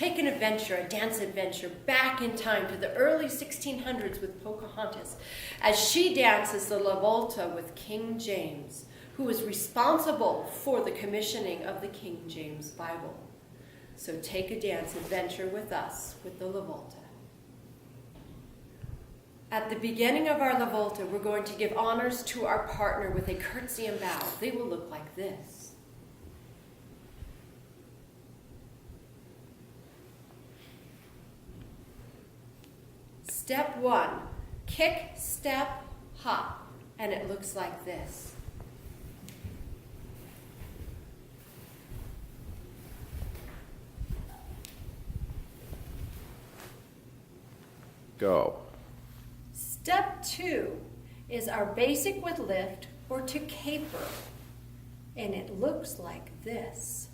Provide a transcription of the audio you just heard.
Take an adventure, a dance adventure, back in time to the early 1600s with Pocahontas, as she dances the La Volta with King James, who was responsible for the commissioning of the King James Bible. So take a dance adventure with us with the La Volta. At the beginning of our La Volta, we're going to give honors to our partner with a curtsy and bow. They will look like this. Step 1, kick, step, hop, and it looks like this. Go. Step 2 is our basic with lift or to caper, and it looks like this.